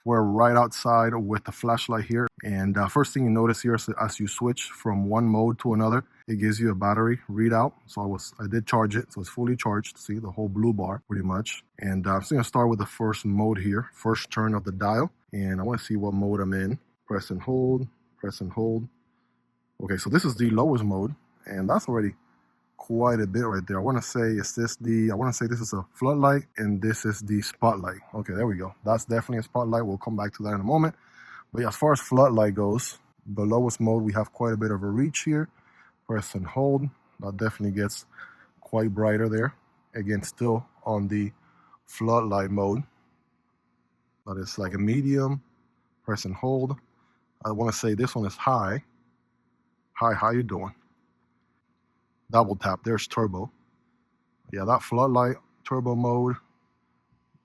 We're right outside with the flashlight here. And first thing you notice here is as you switch from one mode to another, it gives you a battery readout. So I did charge it, so it's fully charged. See the whole blue bar pretty much. And I'm just gonna start with the first mode here, first turn of the dial. And I wanna see what mode I'm in. Press and hold, press and hold. Okay, so this is the lowest mode, and that's already quite a bit right there. I want to say this is a floodlight and this is the spotlight. Okay, there we go. That's definitely a spotlight. We'll come back to that in a moment. But yeah, as far as floodlight goes, the lowest mode, we have quite a bit of a reach here. Press and hold. That definitely gets quite brighter there. Again, still on the floodlight mode. That is like a medium. Press and hold. I want to say this one is high. Hi, how you doing? Double tap, there's turbo. Yeah, that floodlight turbo mode,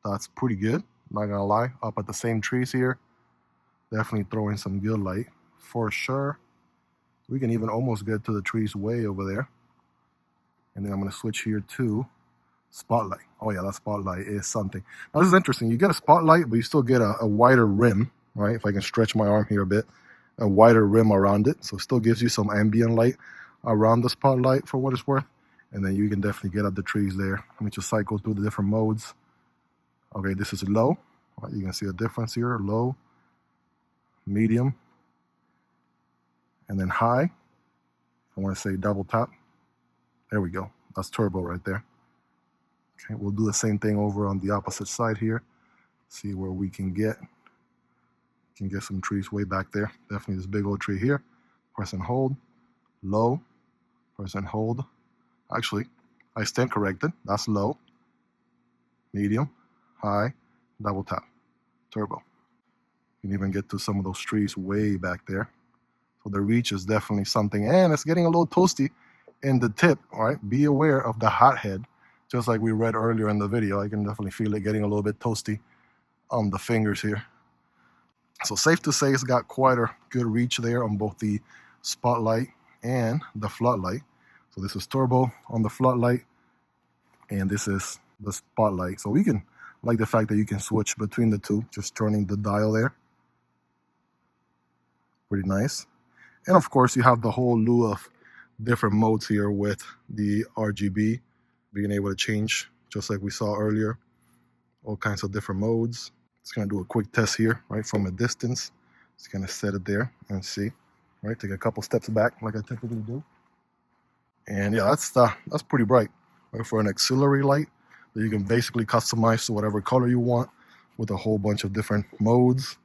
that's pretty good, not gonna lie. Up at the same trees here, definitely throwing some good light for sure. We can even almost get to the trees way over there. And then I'm gonna switch here to spotlight. Oh yeah, that spotlight is something. Now this is interesting, you get a spotlight, but you still get a wider rim, right? If I can stretch my arm here a bit, a wider rim around it, so it still gives you some ambient light around the spotlight for what it's worth. And then you can definitely get at the trees there. Let me just cycle through the different modes. Okay, this is low. Right, you can see a difference here. Low, medium, and then high. I want to say double tap. There we go. That's turbo right there. Okay, we'll do the same thing over on the opposite side here. See where we can get. Can get some trees way back there. Definitely this big old tree here. Press and hold. Low. Press and hold. Actually, I stand corrected. That's low, medium, high, double tap, turbo. You can even get to some of those trees way back there. So the reach is definitely something. And it's getting a little toasty in the tip, all right? Be aware of the hot head. Just like we read earlier in the video, I can definitely feel it getting a little bit toasty on the fingers here. So safe to say it's got quite a good reach there on both the spotlight and the floodlight. So this is turbo on the floodlight, and this is the spotlight. So we can like the fact that you can switch between the two, just turning the dial there. Pretty nice. And of course, you have the whole slew of different modes here with the RGB, being able to change, just like we saw earlier, all kinds of different modes. Just gonna do a quick test here, right, from a distance. Just gonna set it there and see. Right, take a couple steps back like I typically do. And yeah, that's pretty bright. Right, for an auxiliary light that you can basically customize to whatever color you want with a whole bunch of different modes.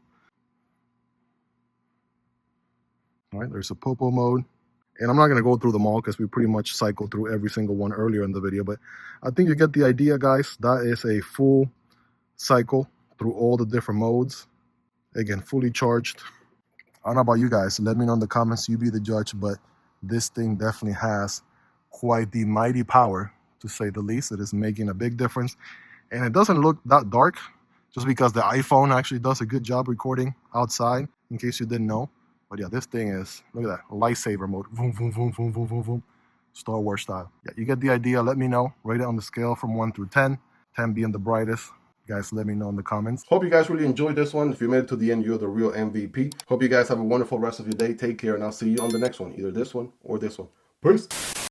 All right, there's a popo mode. And I'm not gonna go through them all because we pretty much cycled through every single one earlier in the video, but I think you get the idea, guys. That is a full cycle through all the different modes. Again, fully charged. I don't know about you guys. Let me know in the comments. You be the judge. But this thing definitely has quite the mighty power, to say the least. It is making a big difference. And it doesn't look that dark, just because the iPhone actually does a good job recording outside, in case you didn't know. But yeah, this thing is, look at that, lightsaber mode. Vroom, vroom, vroom, vroom, vroom, vroom, vroom. Star Wars style. Yeah, you get the idea. Let me know. Rate it on the scale from 1 through 10. 10 being the brightest. Guys, let me know in the comments. Hope you guys really enjoyed this one. If you made it to the end, you're the real MVP. Hope you guys have a wonderful rest of your day. Take care, and I'll see you on the next one. Either this one or this one. Peace.